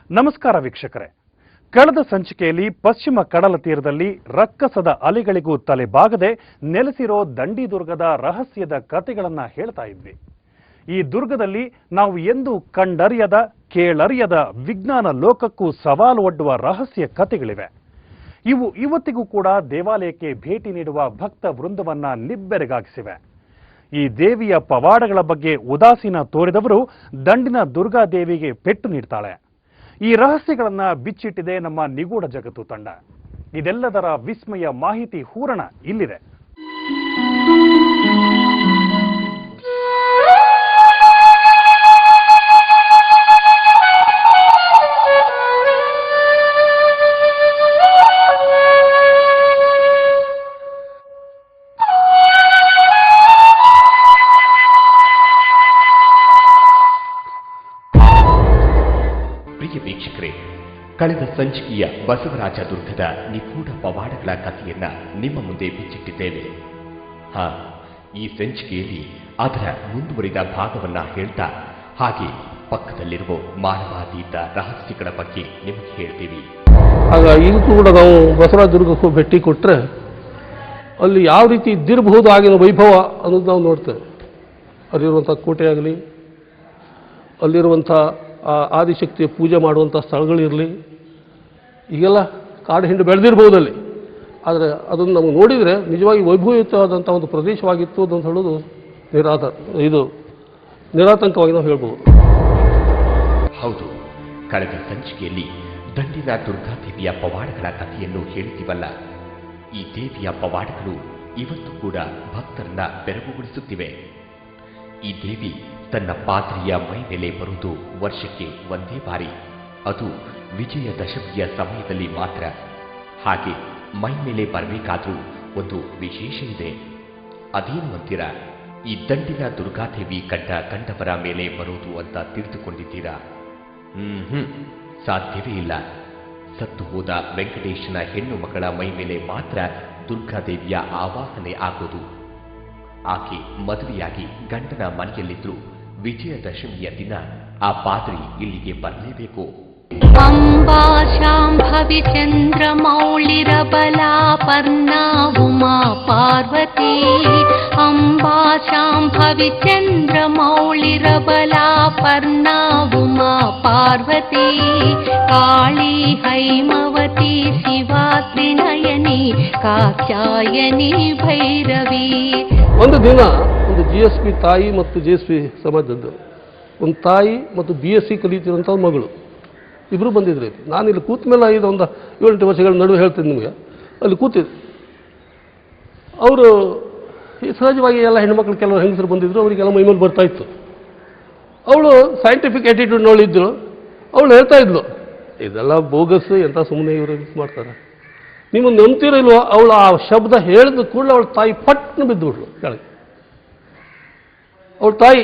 ನಮಸ್ಕಾರ ವೀಕ್ಷಕರೇ. ಕಳೆದ ಸಂಚಿಕೆಯಲ್ಲಿ ಪಶ್ಚಿಮ ಕಡಲ ತೀರದಲ್ಲಿ ರಕ್ಕಸದ ಅಲೆಗಳಿಗೂ ತಲೆಬಾಗದೆ ನೆಲೆಸಿರೋ ದಂಡಿದುರ್ಗದ ರಹಸ್ಯದ ಕಥೆಗಳನ್ನ ಹೇಳ್ತಾ ಇದ್ವಿ. ಈ ದುರ್ಗದಲ್ಲಿ ನಾವು ಎಂದೂ ಕಂಡರಿಯದ ಕೇಳರಿಯದ ವಿಜ್ಞಾನ ಲೋಕಕ್ಕೂ ಸವಾಲು ಒಡ್ಡುವ ರಹಸ್ಯ ಕಥೆಗಳಿವೆ. ಇವು ಇವತ್ತಿಗೂ ಕೂಡ ದೇವಾಲಯಕ್ಕೆ ಭೇಟಿ ನೀಡುವ ಭಕ್ತ ವೃಂದವನ್ನ ನಿಬ್ಬೆರಗಾಗಿಸಿವೆ. ಈ ದೇವಿಯ ಪವಾಡಗಳ ಬಗ್ಗೆ ಉದಾಸೀನ ತೋರಿದವರು ದಂಡಿನ ದುರ್ಗಾದೇವಿಗೆ ಪೆಟ್ಟು ನೀಡ್ತಾಳೆ. ಈ ರಹಸ್ಯಗಳನ್ನ ಬಿಚ್ಚಿಟ್ಟಿದೆ ನಮ್ಮ ನಿಗೂಢ ಜಗತ್ತು ತಂಡ. ಇದೆಲ್ಲದರ ವಿಸ್ಮಯ ಮಾಹಿತಿ ಹೂರಣ ಇಲ್ಲಿದೆ. ವೀಕ್ಷಕರೇ, ಕಳೆದ ಸಂಚಿಕೆಯ ಬಸವರಾಜ ದುರ್ಗದ ನಿಗೂಢ ಪವಾಡಗಳ ಕಥೆಯನ್ನ ನಿಮ್ಮ ಮುಂದೆ ಬಿಚ್ಚಿಟ್ಟಿದ್ದೇವೆ. ಈ ಸಂಚಿಕೆಯಲ್ಲಿ ಅದರ ಮುಂದುವರಿದ ಭಾಗವನ್ನ ಹೇಳ್ತಾ ಹಾಗೆ ಪಕ್ಕದಲ್ಲಿರುವ ಮಾನವಾತೀತ ರಹಸ್ಯಗಳ ಬಗ್ಗೆ ನಿಮಗೆ ಹೇಳ್ತೀವಿ. ಆಗ ಈಗ ಕೂಡ ನಾವು ಬಸವರಾಜ ದುರ್ಗಕ್ಕೂ ಭೇಟಿ ಕೊಟ್ಟರೆ ಅಲ್ಲಿ ಯಾವ ರೀತಿ ಇದ್ದಿರಬಹುದು ಆಗಿನ ವೈಭವ ಅನ್ನೋದು ನಾವು ನೋಡ್ತೇವೆ. ಅಲ್ಲಿರುವಂಥ ಕೋಟೆ ಆಗಲಿ, ಅಲ್ಲಿರುವಂಥ ಆದಿಶಕ್ತಿಯ ಪೂಜೆ ಮಾಡುವಂಥ ಸ್ಥಳಗಳಿರಲಿ, ಈಗೆಲ್ಲ ಕಾಡು ಹಿಂಡು ಬೆಳೆದಿರ್ಬೋದಲ್ಲಿ. ಆದರೆ ಅದನ್ನು ನಮಗೆ ನೋಡಿದರೆ ನಿಜವಾಗಿ ವೈಭವಯುತವಾದಂಥ ಒಂದು ಪ್ರದೇಶವಾಗಿತ್ತು ಅಂತ ಹೇಳೋದು ನಿರಾತಂಕವಾಗಿ ನಾವು ಹೇಳ್ಬೋದು. ಹೌದು, ಕಳೆದ ಸಂಚಿಕೆಯಲ್ಲಿ ದಂಡಿನ ದುರ್ಗಾದೇವಿಯ ಪವಾಡಗಳ ಕಥೆಯನ್ನು ಹೇಳ್ತೀವಲ್ಲ, ಈ ದೇವಿಯ ಪವಾಡಗಳು ಇವತ್ತು ಕೂಡ ಭಕ್ತರನ್ನ ಬೆರಗುಗೊಳಿಸುತ್ತಿವೆ. ಈ ದೇವಿ ತನ್ನ ಪಾತ್ರೆಯ ಮೈ ಮೇಲೆ ಬರುವುದು ವರ್ಷಕ್ಕೆ ಒಂದೇ ಬಾರಿ, ಅದು ವಿಜಯದಶಮಿಯ ಸಮಯದಲ್ಲಿ ಮಾತ್ರ. ಹಾಗೆ ಮೈ ಮೇಲೆ ಬರಬೇಕಾದ್ರೂ ಒಂದು ವಿಶೇಷ ಇದೆ. ಅದೇನು ಅಂತೀರಾ? ಈ ದಂಡಿನ ದುರ್ಗಾದೇವಿ ಕಂಡವರ ಮೇಲೆ ಬರುವುದು ಅಂತ ತಿಳಿದುಕೊಂಡಿದ್ದೀರಾ? ಸಾಧ್ಯವೇ ಇಲ್ಲ. ಸತ್ತು ಹೋದ ವೆಂಕಟೇಶನ ಹೆಣ್ಣು ಮಕ್ಕಳ ಮೈ ಮೇಲೆ ಮಾತ್ರ ದುರ್ಗಾದೇವಿಯ ಆವಾಹನೆ ಆಗೋದು. ಆಕೆ ಮದುವೆಯಾಗಿ ಗಂಡನ ಮನೆಯಲ್ಲಿದ್ರು ವಿಜಯದಶಮಿಯ ದಿನ ಆ ಪಾದ್ರಿ ಇಲ್ಲಿಗೆ ಬರಲೇಬೇಕು. ಅಂಬಾ ಶಾಂಭವಿ ಚಂದ್ರಮೌಳಿರಬಲಾ ಪರ್ಣಾ ಉಮಾ ಪಾರ್ವತಿ. ಅಂಬಾ ಶಾಂಭವಿ ಚಂದ್ರಮೌಳಿರಬಲಾ ಪರ್ಣಾ ಉಮಾ ಪಾರ್ವತಿ. ಕಾಳಿ ಹೈಮವತಿ ಶಿವಾ ತ್ರಿನಯನಿ ಕಾತ್ಯಾಯನಿ ಭೈರವಿ. ಒಂದು ದಿನ ಒಂದು GSP ತಾಯಿ ಮತ್ತು GSP ಸಮಾಜದ್ದು ಒಂದು ತಾಯಿ ಮತ್ತು BSc ಕಲಿತಿರುವಂಥ ಮಗಳು ಇಬ್ಬರು ಬಂದಿದ್ರು. ನಾನು ಇಲ್ಲಿ ಕೂತ ಮೇಲೆ ಒಂದು 7-8 ವರ್ಷಗಳ ನಡುವೆ ಹೇಳ್ತೀನಿ ನಿಮಗೆ. ಅಲ್ಲಿ ಕೂತಿದ್ದೆ. ಅವರು ಸಹಜವಾಗಿ ಎಲ್ಲ ಹೆಣ್ಮಕ್ಳು ಕೆಲವರು ಹೆಂಗಸರು ಬಂದಿದ್ರು, ಅವರಿಗೆಲ್ಲ ಮೈಮೇಲೆ ಬರ್ತಾಯಿತ್ತು. ಅವಳು ಸೈಂಟಿಫಿಕ್ ಆ್ಯಟಿಟ್ಯೂಡ್ನವಳಿದ್ದರು. ಅವಳು ಹೇಳ್ತಾ ಇದ್ಲು, ಇದೆಲ್ಲ ಬೋಗಸ್, ಎಂಥ ಸುಮ್ಮನೆ ಇವರು ಮಿಸ್ ಮಾಡ್ತಾರೆ. ನೀವು ನಂಬ್ತಿರಲ್ವ, ಅವಳು ಆ ಶಬ್ದ ಹೇಳಿದ ಕೂಡಲೇ ಅವಳ ತಾಯಿ ಪಟ್ನ ಬಿದ್ದುಬಿಟ್ಲು ಕೆಳಗೆ. ಅವಳ ತಾಯಿ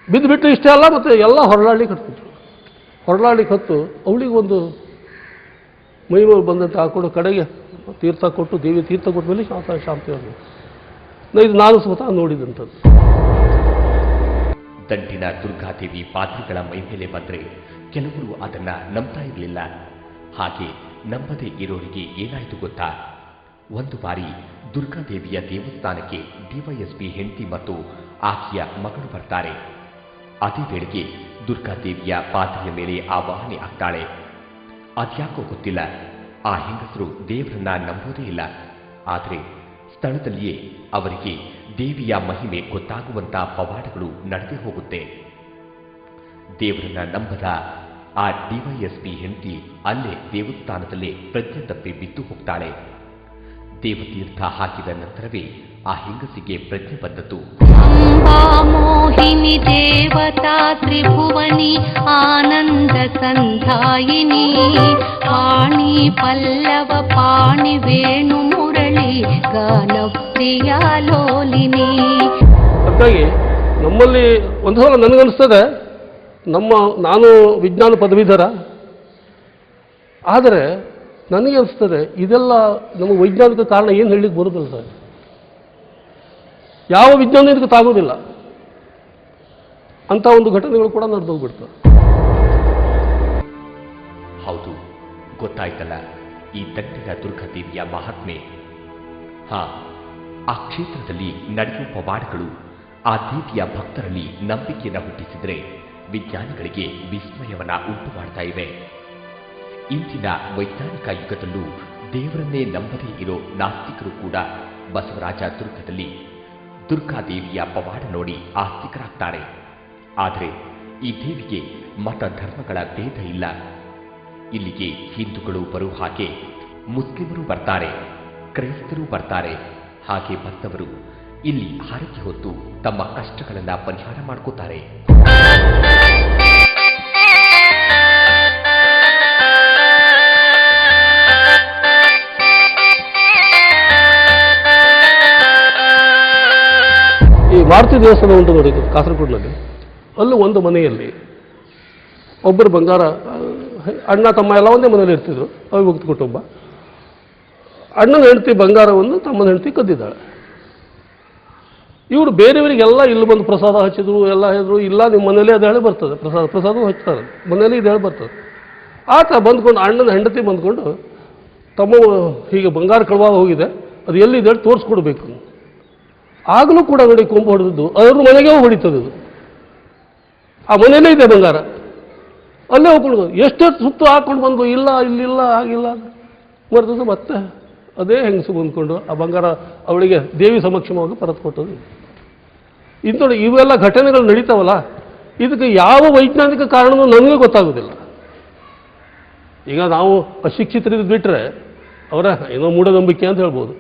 ಬಿದ್ದುಬಿಟ್ಟು ಇಷ್ಟೇ ಅಲ್ಲ, ಮತ್ತು ಎಲ್ಲ ಹೊರಲಾಡ್ಲಿಕ್ಕೆ ಹತ್ಬಿಟ್ರು. ಹೊರಲಾಡ್ಲಿಕ್ಕೆ ಹೊತ್ತು ಅವಳಿಗೆ ಒಂದು ಮೈಮೇಲೆ ಬಂದಂತೆ ಹಾಕೊಂಡು ಕಡೆಗೆ ತೀರ್ಥ ಕೊಟ್ಟು, ದೇವಿ ತೀರ್ಥ ಕೊಟ್ಟ ಮೇಲೆ ಶಾಂತಿ ಆಗಬೇಕು. ನಾನು ಸ್ವತಃ ನೋಡಿದಂಥದ್ದು. ದಂಡಿನ ದುರ್ಗಾದೇವಿ ಪಾತ್ರಿಗಳ ಮೈ ಮೇಲೆ ಬಂದರೆ ಕೆಲವರು ಅದನ್ನ ನಂಬ್ತಾ ಇರಲಿಲ್ಲ. ಹಾಗೆ ನಂಬದೇ ಇರೋರಿಗೆ ಏನಾಯಿತು ಗೊತ್ತಾ? ಒಂದು ಬಾರಿ ದುರ್ಗಾದೇವಿಯ ದೇವಸ್ಥಾನಕ್ಕೆ DYSP ಹೆಂಡತಿ ಮತ್ತು ಆಕೆಯ ಮಗಳು ಬರ್ತಾರೆ. ಅದೇ ವೇಳೆಗೆ ದುರ್ಗಾದೇವಿಯ ಪಾತ್ರೆಯ ಮೇಲೆ ಆವಾಹನೆ ಆಗ್ತಾಳೆ. ಅದ್ಯಾಕೋ ಗೊತ್ತಿಲ್ಲ, ಆ ಹೆಂಗಸರು ದೇವರನ್ನ ನಂಬೋದೇ ಇಲ್ಲ. ಆದರೆ ಸ್ಥಳದಲ್ಲಿಯೇ ಅವರಿಗೆ ದೇವಿಯ ಮಹಿಮೆ ಗೊತ್ತಾಗುವಂತ ಪವಾಡಗಳು ನಡೆದೇ ಹೋಗುತ್ತೆ. ದೇವರನ್ನ ನಂಬದ ಆ DYSP ಹೆಂಡತಿ ಅಲ್ಲೇ ದೇವಸ್ಥಾನದಲ್ಲೇ ಪ್ರಜ್ಞೆ ತಪ್ಪಿ ಬಿದ್ದು ಹೋಗ್ತಾಳೆ. ದೇವತೀರ್ಥ ಹಾಕಿದ ನಂತರವೇ ಆ ಹೆಂಗಸಿಗೆ ಪ್ರಜ್ಞೆ ಬಂದದ್ದು. ಅಂಬಾ ಮೋಹಿನಿ ದೇವತಾ ತ್ರಿಭುವನಿ ಆನಂದ ಸಂಧಾಯಿನಿ. ಪಾಣಿ ಪಲ್ಲವ ಪಾಣಿ ವೇಣು ಮುರಳಿ ಗಾನ ಪ್ರಿಯ ಲೋಲಿನಿ. ಹಾಗಾಗಿ ನಮ್ಮಲ್ಲಿ ಒಂದು ಸಲ ನನಗನ್ನಿಸ್ತದೆ, ನಾನು ವಿಜ್ಞಾನ ಪದವೀಧರ, ಆದರೆ ನನಗೆ ಅನಿಸ್ತದೆ ಇದೆಲ್ಲ ನಮ್ಮ ವೈಜ್ಞಾನಿಕ ಕಾರಣ ಏನು ಹೇಳಲಿಕ್ಕೆ ಬರೋದಿಲ್ಲ ಸರ್. ಯಾವ ವಿಜ್ಞಾನ ಇದಕ್ಕೆ ತಾಗೋದಿಲ್ಲ. ಅಂಥ ಒಂದು ಘಟನೆಗಳು ಕೂಡ ನಡೆದೋಗ್ಬಿಡ್ತವೆ. ಹೌದು, ಗೊತ್ತಾಯ್ತಲ್ಲ ಈ ದಂಡಿನ ದುರ್ಗಾದೇವಿಯ ಮಹಾತ್ಮೆ. ಆ ಕ್ಷೇತ್ರದಲ್ಲಿ ನಡೆಯುವ ಪವಾಡಗಳು ಆ ದೇವಿಯ ಭಕ್ತರಲ್ಲಿ ನಂಬಿಕೆಯನ್ನು ಹುಟ್ಟಿಸಿದ್ರೆ ವಿಜ್ಞಾನಿಗಳಿಗೆ ವಿಸ್ಮಯವನ್ನ ಉಂಟು ಮಾಡ್ತಾ ಇವೆ. ಇಂದಿನ ವೈಜ್ಞಾನಿಕ ಯುಗದಲ್ಲೂ ದೇವರನ್ನೇ ನಂಬದೇ ಇರೋ ನಾಸ್ತಿಕರು ಕೂಡ ಬಸವರಾಜ ದುರ್ಗದಲ್ಲಿ ದುರ್ಗಾದೇವಿಯ ಪವಾಡ ನೋಡಿ ಆಸ್ತಿಕರಾಗ್ತಾರೆ. ಆದರೆ ಈ ದೇವಿಗೆ ಮತ ಧರ್ಮಗಳ ಭೇದ ಇಲ್ಲ. ಇಲ್ಲಿಗೆ ಹಿಂದೂಗಳು ಬರೋ ಹಾಗೆ ಮುಸ್ಲಿಮರು ಬರ್ತಾರೆ, ಕ್ರೈಸ್ತರು ಬರ್ತಾರೆ. ಹಾಗೆ ಬಂದವರು ಇಲ್ಲಿ ಹರಕೆ ಹೊತ್ತು ತಮ್ಮ ಕಷ್ಟಗಳನ್ನ ಪರಿಹಾರ ಮಾಡ್ಕೋತಾರೆ. ಈ ಮಾರುತಿ ದೇವಸ್ಥಾನ ಉಂಟು ನೋಡಿ ಕಾಸರಗೋಡಿನಲ್ಲಿ. ಅಲ್ಲೂ ಒಂದು ಮನೆಯಲ್ಲಿ ಒಬ್ಬರು ಬಂಗಾರ, ಅಣ್ಣ ತಮ್ಮ ಎಲ್ಲ ಒಂದೇ ಮನೆಯಲ್ಲಿ ಇರ್ತಿದ್ರು. ಅವಿಭಕ್ತ ಕುಟುಂಬ. ಅಣ್ಣನ ಹೆಂಡತಿ ಬಂಗಾರವನ್ನು ತಮ್ಮನ ಹೆಂಡತಿ ಕದ್ದಿದ್ದಾಳೆ. ಇವರು ಬೇರೆಯವರಿಗೆಲ್ಲ ಇಲ್ಲಿ ಬಂದು ಪ್ರಸಾದ ಹಚ್ಚಿದ್ರು, ಎಲ್ಲ ಹೇಳಿದ್ರು, ಇಲ್ಲ ನಿಮ್ಮ ಮನೇಲಿ ಅದು ಹೇಳಿ ಬರ್ತದೆ, ಪ್ರಸಾದ ಹಚ್ತಾರೆ, ಮನೇಲಿ ಇದು ಹೇಳಿ ಬರ್ತದೆ. ಆತ ಬಂದ್ಕೊಂಡು, ಅಣ್ಣನ ಹೆಂಡತಿ ಬಂದ್ಕೊಂಡು, ತಮ್ಮ ಹೀಗೆ ಬಂಗಾರ ಕಳುವಾಗ ಹೋಗಿದೆ, ಅದು ಎಲ್ಲಿದೆ ಹೇಳಿ ತೋರಿಸ್ಕೊಡ್ಬೇಕು. ಆಗಲೂ ಕೂಡ ನೋಡಿ ಕೊಂಬು ಹೊಡೆದಿದ್ದು ಅವ್ರ ಮನೆಗೆ ಹೊಡಿತದೆ. ಆ ಮನೆಯಲ್ಲೇ ಇದೆ ಬಂಗಾರ, ಅಲ್ಲೇ ಹೋಗ್ಕೊಂಡು ಎಷ್ಟೇ ಸುತ್ತು ಹಾಕ್ಕೊಂಡು ಬಂದು, ಇಲ್ಲ ಇಲ್ಲಿಲ್ಲ ಆಗಿಲ್ಲ ಮರೆದು ಮತ್ತೆ ಅದೇ ಹೆಂಗಸು ಬಂದ್ಕೊಂಡು ಆ ಬಂಗಾರ ಅವಳಿಗೆ ದೇವಿ ಸಮಕ್ಷಮವಾಗಿ ಪರತ್ ಕೊಟ್ಟದು. ಇಂಥೋಡಿ ಇವೆಲ್ಲ ಘಟನೆಗಳು ನಡೀತಾವಲ್ಲ, ಇದಕ್ಕೆ ಯಾವ ವೈಜ್ಞಾನಿಕ ಕಾರಣವೂ ನಮಗೆ ಗೊತ್ತಾಗೋದಿಲ್ಲ. ಈಗ ನಾವು ಅಶಿಕ್ಷಿತರಿದ್ದು ಬಿಟ್ಟರೆ ಅವರ ಏನೋ ಮೂಢನಂಬಿಕೆ ಅಂತ ಹೇಳ್ಬೋದು.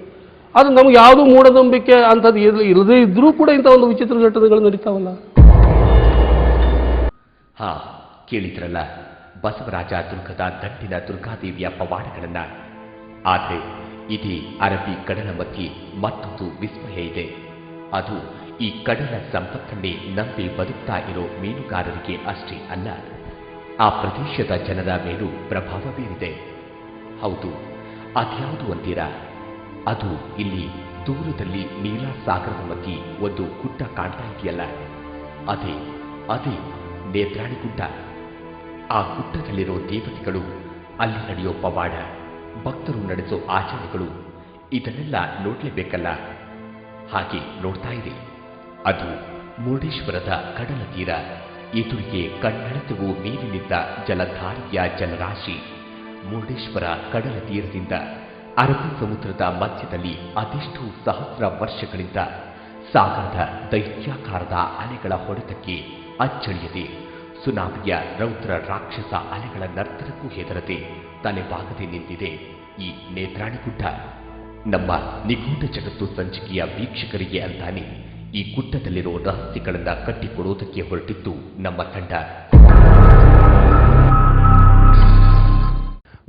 ಆದರೆ ನಮ್ಗೆ ಯಾವುದೂ ಮೂಢನಂಬಿಕೆ ಅಂಥದ್ದು ಇಲ್ಲದೇ ಇದ್ರೂ ಕೂಡ ಇಂಥ ಒಂದು ವಿಚಿತ್ರ ಘಟನೆಗಳು ನಡೀತಾವಲ್ಲ. ಕೇಳಿದ್ರಲ್ಲ ಬಸವರಾಜ ದುರ್ಗದ ದಂಡಿನ ದುರ್ಗಾದೇವಿಯ ಪವಾಡಗಳನ್ನ. ಆದರೆ ಇದೇ ಅರಬ್ಬಿ ಕಡಲ ಮಧ್ಯೆ ಮತ್ತೊಂದು ವಿಸ್ಮಯ ಇದೆ. ಅದು ಈ ಕಡಲ ಸಂಪತ್ತನ್ನೇ ನಂಬಿ ಬದುಕ್ತಾ ಇರೋ ಮೀನುಗಾರರಿಗೆ ಅಷ್ಟೇ ಅಲ್ಲ, ಆ ಪ್ರದೇಶದ ಜನರ ಮೇಲೂ ಪ್ರಭಾವ ಬೀರಿದೆ. ಹೌದು, ಅದ್ಯಾವುದು ಅಂತೀರಾ? ಅದು ಇಲ್ಲಿ ದೂರದಲ್ಲಿ ನೀಲಾ ಸಾಗರದ ಮಧ್ಯೆ ಒಂದು ಗುಡ್ಡ ಕಾಣ್ತಾ ಇದೆಯಲ್ಲ, ಅದೇ ನೇತ್ರಾಣಿ ಗುಡ್ಡ. ಆ ಗುಡ್ಡದಲ್ಲಿರೋ ದೇವತೆಗಳು, ಅಲ್ಲಿ ನಡೆಯೋ ಪವಾಡ, ಭಕ್ತರು ನಡೆಸೋ ಆಚರಣೆಗಳು, ಇದನ್ನೆಲ್ಲ ನೋಡ್ಲೇಬೇಕಲ್ಲ. ಹಾಗೆ ನೋಡ್ತಾ ಇರಿ. ಅದು ಮುರುಡೇಶ್ವರದ ಕಡಲ ತೀರ. ಎದುರಿಗೆ ಕಣ್ಣೆಳೆದುವು ನೀರಿನಿಂದ ಜಲಧಾರಿಯ ಜಲರಾಶಿ. ಮುರುಡೇಶ್ವರ ಕಡಲ ತೀರದಿಂದ ಅರಬ್ಬಿ ಸಮುದ್ರದ ಮಧ್ಯದಲ್ಲಿ ಅದೆಷ್ಟು ಸಹಸ್ರ ವರ್ಷಗಳಿಂದ ಸಾಗರದ ದೈತ್ಯಾಕಾರದ ಅಲೆಗಳ ಹೊಡೆತಕ್ಕೆ ಅಚ್ಚಳಿಯದೆ, ಸುನಾಮಿಯ ರೌದ್ರ ರಾಕ್ಷಸ ಅಲೆಗಳ ನರ್ತನಕ್ಕೂ ಹೆದರದೆ ತಲೆಬಾಗದೆ ನಿಂತಿದೆ ಈ ನೇತ್ರಾಣಿ ಗುಡ್ಡ. ನಮ್ಮ ನಿಗೂಢ ಜಗತ್ತು ಸಂಚಿಕೆಯ ವೀಕ್ಷಕರಿಗೆ ಅಂತಾನೆ ಈ ಗುಡ್ಡದಲ್ಲಿರೋ ರಹಸ್ಯಗಳನ್ನ ಕಟ್ಟಿಕೊಡೋದಕ್ಕೆ ಹೊರಟಿದ್ದು ನಮ್ಮ ತಂಡ.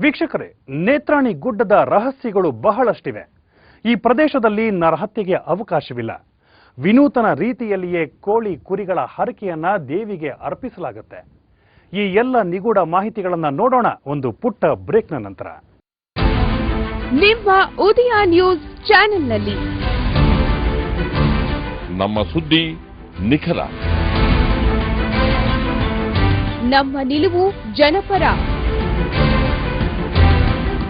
ವೀಕ್ಷಕರೇ, ನೇತ್ರಾಣಿ ಗುಡ್ಡದ ರಹಸ್ಯಗಳು ಬಹಳಷ್ಟಿವೆ. ಈ ಪ್ರದೇಶದಲ್ಲಿ ನರಹತ್ಯೆಗೆ ಅವಕಾಶವಿಲ್ಲ. ವಿನೂತನ ರೀತಿಯಲ್ಲಿಯೇ ಕೋಳಿ ಕುರಿಗಳ ಹರಕೆಯನ್ನ ದೇವಿಗೆ ಅರ್ಪಿಸಲಾಗುತ್ತೆ. ಈ ಎಲ್ಲ ನಿಗೂಢ ಮಾಹಿತಿಗಳನ್ನ ನೋಡೋಣ ಒಂದು ಪುಟ್ಟ ಬ್ರೇಕ್ನ ನಂತರ. ನಿಮ್ಮ ಉದಯ ನ್ಯೂಸ್ ಚಾನೆಲ್ನಲ್ಲಿ ನಮ್ಮ ಸುದ್ದಿ ನಿಖರ, ನಮ್ಮ ನಿಲುವು ಜನಪರ,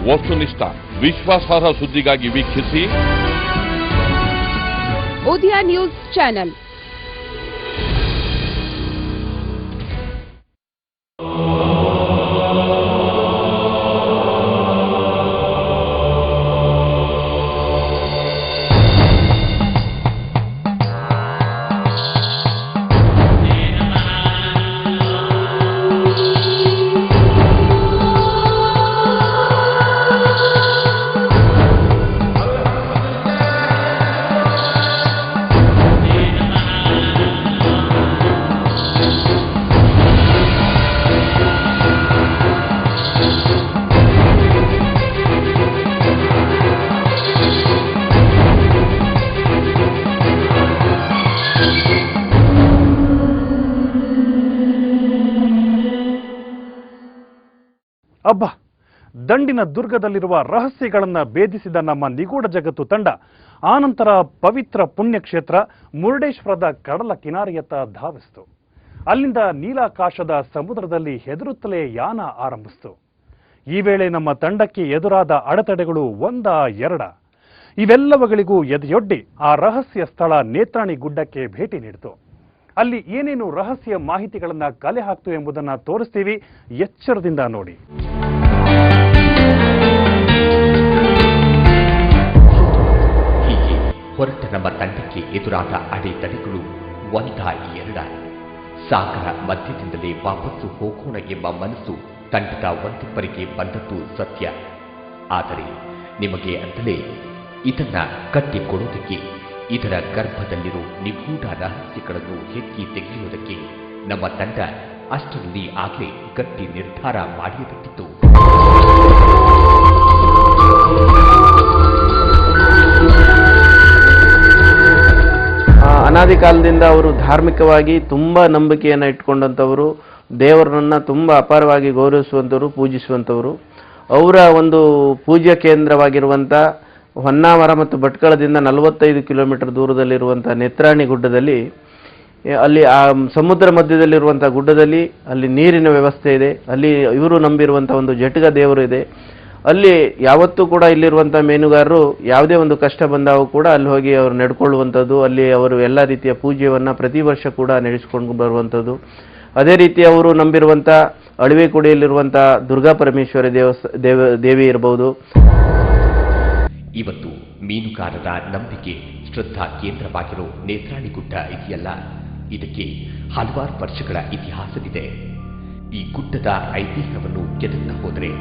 ವಸ್ತುನಿಷ್ಠ ವಿಶ್ವಾಸಾರ್ಹ ಸುದ್ದಿಗಾಗಿ ವೀಕ್ಷಿಸಿ ಉದಯ ನ್ಯೂಸ್ ಚಾನೆಲ್. ಅಬ್ಬಾ, ದಂಡಿನ ದುರ್ಗದಲ್ಲಿರುವ ರಹಸ್ಯಗಳನ್ನ ಭೇದಿಸಿದ ನಮ್ಮ ನಿಗೂಢ ಜಗತ್ತು ತಂಡ ಆನಂತರ ಪವಿತ್ರ ಪುಣ್ಯಕ್ಷೇತ್ರ ಮುರುಡೇಶ್ವರದ ಕಡಲ ಕಿನಾರೆಯತ್ತ ಧಾವಿಸಿತು. ಅಲ್ಲಿಂದ ನೀಲಾಕಾಶದ ಸಮುದ್ರದಲ್ಲಿ ಹೆದರುತ್ತಲೇ ಯಾನ ಆರಂಭಿಸಿತು. ಈ ವೇಳೆ ನಮ್ಮ ತಂಡಕ್ಕೆ ಎದುರಾದ ಅಡೆತಡೆಗಳು ಒಂದಾ ಎರಡ, ಇವೆಲ್ಲವುಗಳಿಗೂ ಎದೆಯೊಡ್ಡಿ ಆ ರಹಸ್ಯ ಸ್ಥಳ ನೇತ್ರಾಣಿ ಗುಡ್ಡಕ್ಕೆ ಭೇಟಿ ನೀಡಿತು. ಅಲ್ಲಿ ಏನೇನು ರಹಸ್ಯ ಮಾಹಿತಿಗಳನ್ನ ಕಲೆ ಹಾಕ್ತು ಎಂಬುದನ್ನು ತೋರಿಸ್ತೀವಿ, ಎಚ್ಚರದಿಂದ ನೋಡಿ. ಹೀಗೆ ಹೊರಟ ನಮ್ಮ ತಂಡಕ್ಕೆ ಎದುರಾದ ಅಡೆತಡೆಗಳು ಒಂದಾ ಎರಡ. ಸಾಗರ ಮಧ್ಯದಿಂದಲೇ ವಾಪಸ್ಸು ಹೋಗೋಣ ಎಂಬ ಮನಸ್ಸು ತಂಡದ ಒಂದಿಬ್ಬರಿಗೆ ಬಂದದ್ದು ಸತ್ಯ. ಆದರೆ ನಿಮಗೆ ಅಂತಲೇ ಇದನ್ನ ಕಟ್ಟಿಕೊಡುವುದಕ್ಕೆ, ಇದರ ಗರ್ಭದಲ್ಲಿರೋ ನಿಗೂಢ ರಹಸ್ಯಗಳನ್ನು ಹೆಕ್ಕಿ ತೆಗೆಯುವುದಕ್ಕೆ ನಮ್ಮ ತಂಡ ಅಷ್ಟರಲ್ಲಿ ಆಗಲೇ ಗಟ್ಟಿ ನಿರ್ಧಾರ ಮಾಡಿಯಬಿಟ್ಟಿತ್ತು. ಅನಾದಿ ಕಾಲದಿಂದ ಅವರು ಧಾರ್ಮಿಕವಾಗಿ ತುಂಬ ನಂಬಿಕೆಯನ್ನು ಇಟ್ಕೊಂಡಂಥವರು, ದೇವರನ್ನ ತುಂಬ ಅಪಾರವಾಗಿ ಗೌರವಿಸುವಂಥವರು, ಪೂಜಿಸುವಂಥವರು. ಅವರ ಒಂದು ಪೂಜ್ಯ ಕೇಂದ್ರವಾಗಿರುವಂಥ ಹೊನ್ನಾವರ ಮತ್ತು ಭಟ್ಕಳದಿಂದ 45 ಕಿಲೋಮೀಟರ್ ದೂರದಲ್ಲಿರುವಂಥ ನೇತ್ರಾಣಿ ಗುಡ್ಡದಲ್ಲಿ, ಅಲ್ಲಿ ಆ ಸಮುದ್ರ ಮಧ್ಯದಲ್ಲಿರುವಂಥ ಗುಡ್ಡದಲ್ಲಿ ಅಲ್ಲಿ ನೀರಿನ ವ್ಯವಸ್ಥೆ ಇದೆ. ಅಲ್ಲಿ ಇವರು ನಂಬಿರುವಂಥ ಒಂದು ಜಟಗ ದೇವರು ಇದೆ. ಅಲ್ಲಿ ಯಾವತ್ತೂ ಕೂಡ ಇಲ್ಲಿರುವಂಥ ಮೀನುಗಾರರು ಯಾವುದೇ ಒಂದು ಕಷ್ಟ ಬಂದಾಗ ಕೂಡ ಅಲ್ಲಿ ಹೋಗಿ ಅವರು ನಡ್ಕೊಳ್ಳುವಂಥದ್ದು, ಅಲ್ಲಿ ಅವರು ಎಲ್ಲ ರೀತಿಯ ಪೂಜೆಯನ್ನು ಪ್ರತಿ ವರ್ಷ ಕೂಡ ನಡೆಸಿಕೊಂಡು ಬರುವಂಥದ್ದು. ಅದೇ ರೀತಿ ಅವರು ನಂಬಿರುವಂಥ ಅಳವೆಕುಡಿಯಲ್ಲಿರುವಂಥ ದುರ್ಗಾ ಪರಮೇಶ್ವರಿ ದೇವಿ ಇರಬಹುದು. ಇವತ್ತು ಮೀನುಗಾರರ ನಂಬಿಕೆ ಶ್ರದ್ಧಾ ಕೇಂದ್ರವಾಗಿರೋ ನೇತ್ರಾಣಿ ಗುಡ್ಡ ಇದೆಯಲ್ಲ, ಇದಕ್ಕೆ ಹಲವಾರು ವರ್ಷಗಳ ಇತಿಹಾಸವಿದೆ. ಈ ಗುಡ್ಡದ ಐತಿಹ್ಯವನ್ನು ಕೆದಕ್ತಾ ಹೋದರೆ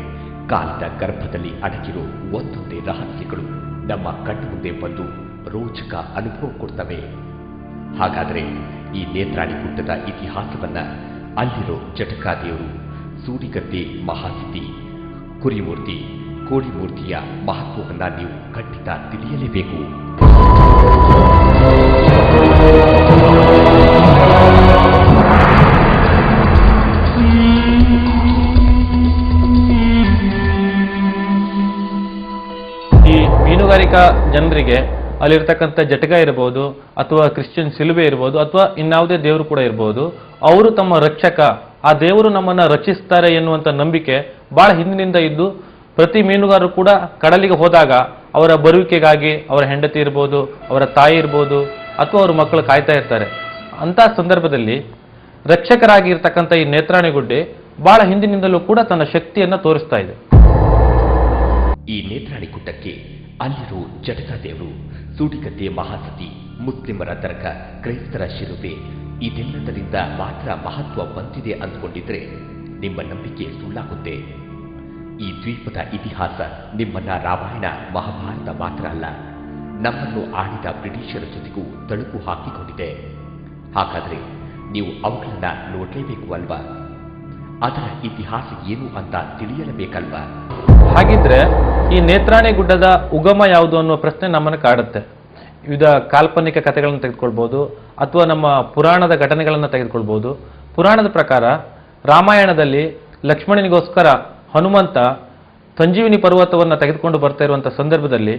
ಕಾಲದ ಗರ್ಭದಲ್ಲಿ ಅಡಗಿರೋ ಒಂದೊಂದೇ ರಹಸ್ಯಗಳು ನಮ್ಮ ಕಣ್ಣು ಮುಂದೆ ಬಂದು ರೋಚಕ ಅನುಭವ ಕೊಡ್ತವೆ. ಹಾಗಾದರೆ ಈ ನೇತ್ರಾಣಿ ಗುಡ್ಡದ ಇತಿಹಾಸವನ್ನ, ಅಲ್ಲಿರೋ ಜಟಕಾದೇವರು, ಸೂಡಿಗದ್ದೆ ಮಹಾಸಿದ್ಧಿ, ಕುರಿಮೂರ್ತಿ, ಕೋಡಿಮೂರ್ತಿಯ ಮಹತ್ವವನ್ನ ನೀವು ಖಂಡಿತ ತಿಳಿಯಲೇಬೇಕು. ಈ ಮೀನುಗಾರಿಕಾ ಜನರಿಗೆ ಅಲ್ಲಿರ್ತಕ್ಕಂಥ ಜಟಕ ಇರಬಹುದು, ಅಥವಾ ಕ್ರಿಶ್ಚಿಯನ್ ಸಿಲುಬೆ ಇರಬಹುದು, ಅಥವಾ ಇನ್ಯಾವುದೇ ದೇವರು ಕೂಡ ಇರಬಹುದು, ಅವರು ತಮ್ಮ ರಕ್ಷಕ, ಆ ದೇವರು ನಮ್ಮನ್ನ ರಕ್ಷಿಸ್ತಾರೆ ಎನ್ನುವಂತ ನಂಬಿಕೆ ಬಹಳ ಹಿಂದಿನಿಂದ ಇದ್ದು, ಪ್ರತಿ ಮೀನುಗಾರರು ಕೂಡ ಕಡಲಿಗೆ ಹೋದಾಗ ಅವರ ಬರುವಿಕೆಗಾಗಿ ಅವರ ಹೆಂಡತಿ ಇರ್ಬೋದು, ಅವರ ತಾಯಿ ಇರ್ಬೋದು, ಅಥವಾ ಅವ್ರ ಮಕ್ಕಳು ಕಾಯ್ತಾ ಇರ್ತಾರೆ. ಅಂತ ಸಂದರ್ಭದಲ್ಲಿ ರಕ್ಷಕರಾಗಿ ಇರ್ತಕ್ಕಂಥ ಈ ನೇತ್ರಾಣಿ ಗುಡ್ಡೆ ಬಹಳ ಹಿಂದಿನಿಂದಲೂ ಕೂಡ ತನ್ನ ಶಕ್ತಿಯನ್ನ ತೋರಿಸ್ತಾ ಇದೆ. ಈ ನೇತ್ರಾಣಿ ಗುಡ್ಡಕ್ಕೆ ಅಲ್ಲಿರೋ ಜಟಕ ದೇವರು, ಸೂಡಿಗದ್ದೆ ಮಹಾಸತಿ, ಮುಸ್ಲಿಮರ ದರ್ಗಾ, ಕ್ರೈಸ್ತರ ಶಿಲುಬೆ, ಇದೆಲ್ಲದರಿಂದ ಮಾತ್ರ ಮಹತ್ವ ಬಂದಿದೆ ಅಂದ್ಕೊಂಡಿದ್ರೆ ನಿಮ್ಮ ನಂಬಿಕೆ ಸುಳ್ಳಾಗುತ್ತೆ. ಈ ದ್ವೀಪದ ಇತಿಹಾಸ ನಿಮ್ಮನ್ನ ರಾಮಾಯಣ ಮಹಾಭಾರತ ಮಾತ್ರ ಅಲ್ಲ, ನಮ್ಮನ್ನು ಆಳಿದ ಬ್ರಿಟಿಷರ ಜೊತೆಗೂ ತಳುಕು ಹಾಕಿಕೊಂಡಿದೆ. ಹಾಗಾದ್ರೆ ನೀವು ಅವುಗಳನ್ನ ನೋಡಲೇಬೇಕು ಅಲ್ವಾ? ಅದರ ಇತಿಹಾಸ ಏನು ಅಂತ ತಿಳಿಯಲೇಬೇಕಲ್ವಾ? ಹಾಗಿದ್ರೆ ಈ ನೇತ್ರಾಣಿ ಗುಡ್ಡದ ಉಗಮ ಯಾವುದು ಅನ್ನುವ ಪ್ರಶ್ನೆ ನಮ್ಮನ್ನು ಕಾಡುತ್ತೆ. ವಿವಿಧ ಕಾಲ್ಪನಿಕ ಕಥೆಗಳನ್ನು ತೆಗೆದುಕೊಳ್ಬಹುದು, ಅಥವಾ ನಮ್ಮ ಪುರಾಣದ ಘಟನೆಗಳನ್ನು ತೆಗೆದುಕೊಳ್ಬಹುದು. ಪುರಾಣದ ಪ್ರಕಾರ ರಾಮಾಯಣದಲ್ಲಿ ಲಕ್ಷ್ಮಣನಿಗೋಸ್ಕರ ಹನುಮಂತ ಸಂಜೀವಿನಿ ಪರ್ವತವನ್ನು ತೆಗೆದುಕೊಂಡು ಬರ್ತಾ ಇರುವಂಥ ಸಂದರ್ಭದಲ್ಲಿ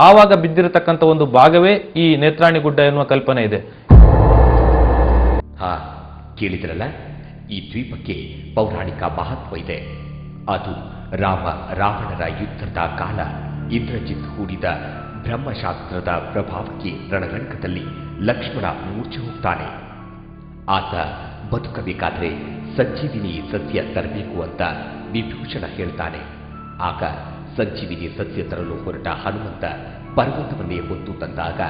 ಆವಾಗ ಬಿದ್ದಿರತಕ್ಕಂಥ ಒಂದು ಭಾಗವೇ ಈ ನೇತ್ರಾಣಿ ಗುಡ್ಡ ಎನ್ನುವ ಕಲ್ಪನೆ ಇದೆ. ಹಾ, ಕೇಳಿದ್ರಲ್ಲ, ಈ ದ್ವೀಪಕ್ಕೆ ಪೌರಾಣಿಕ ಮಹತ್ವ ಇದೆ. ಅದು ರಾಮ ರಾವಣರ ಯುದ್ಧದ ಕಾಲ ಇಂದ್ರಜಿತ್ ಹೂಡಿದ ಬ್ರಹ್ಮಶಾಸ್ತ್ರದ ಪ್ರಭಾವಕ್ಕೆ ರಣರಂಗದಲ್ಲಿ ಲಕ್ಷ್ಮಣ ಮೂರ್ಛೆ ಹೋಗ್ತಾನೆ. ಆತ ಬದುಕಬೇಕಾದ್ರೆ ಸಂಜೀವಿನಿ ಸಸ್ಯ ತರಬೇಕು ಅಂತ ವಿಭೂಷಣ ಹೇಳ್ತಾನೆ. ಆಗ ಸಂಜೀವಿನಿ ಸಸ್ಯ ತರಲು ಹೊರಟ ಹನುಮಂತ ಪರ್ವತವನ್ನೇ ಹೊತ್ತು ತಂದಾಗ